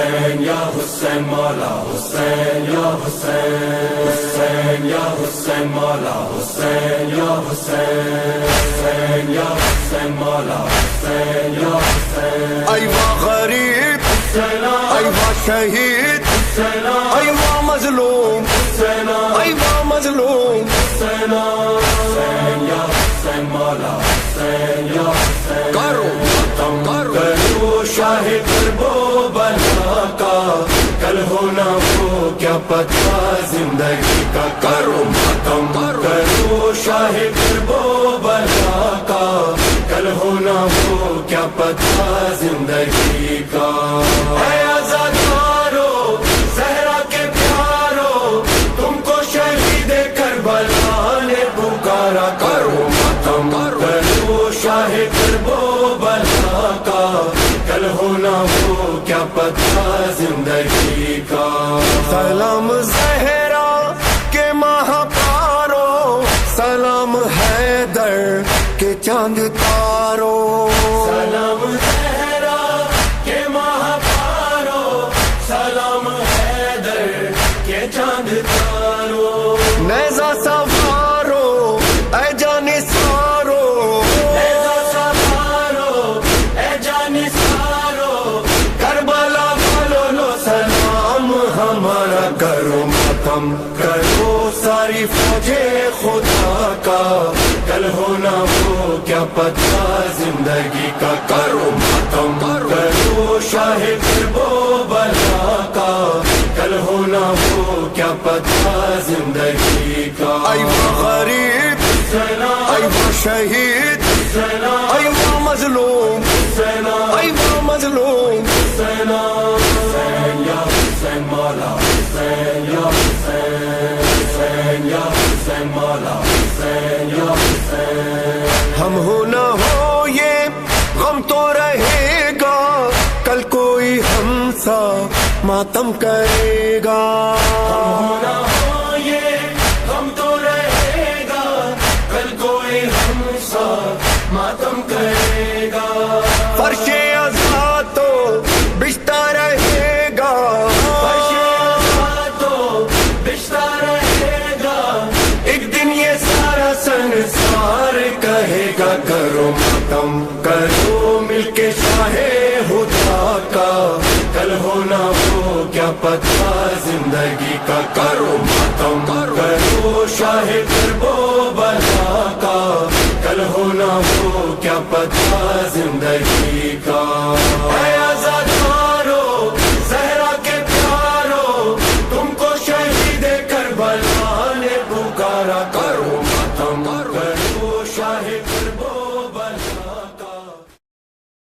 حسین یا حسین مولا حسین یا حسین حسین یا حسین مولا حسین یا حسین حسین یا حسین مولا حسین یا حسین ایوا غریب ایوا شہید ایوا مظلوم ایوا مظلوم حسین یا حسین مولا حسین یا حسین کرو کرو شاہ کربو بلا کا کل ہونا وہ کیا پتہ زندگی کا کرو ختم کرو شاہ کربو بلا کا کل ہونا وہ کیا پتہ زندگی کا اے آزادارو زہرا کے پیارو تم کو شہید کربلا نے پکارا کرو ختم کرو شاہ کربو بلا کا کل ہونا وہ کیا پتہ زندگی کا سلام زہرا کے ماہ پارو سلام حیدر کے چاند تارو سلام زہرا کے ماہ پارو سلام حیدر کے چاند تارو نیزہ سوارو اے جانے سارو نیزہ سوارو اے جان سارو کربلا والو لو سلام ہمارا کرو ختم کرو ساری فوجیں خدا کا کل ہونا وہ کیا پتہ زندگی کا کرو ختم کرو شاہ کربو بلا کا کل ہونا وہ کیا پتہ زندگی کا ایوا غریب ایوا شہید ایوا مظلوم ایوا مظلوم حسین یا حسین مولا حسین یا حسین حسین یا حسین مولا حسین یا حسین ہم ہو نہ ہو یہ غم تو رہے گا کل کوئی ہم سا ماتم کرے گا ہونا ہو یہ ہم تو رہے گا کل کوئی ہم سا ماتم کرے گا فرش ازا تو بچتا رہے گا تو بچتا رہے گا ایک دن یہ سارا سنسار کہے گا کرو ماتم کرو مل کے شاہ خدا کا کل ہونا وہ کیا پتہ زندگی کا کرو ماتم کرو شاہ کربو بلا کا کل ہونا وہ کیا پتہ زندگی کا اے آزادارو زہرا کے پیارو تم کو شہید کربلا نے پکارا کرو ختم کرو شاہ کربو بلا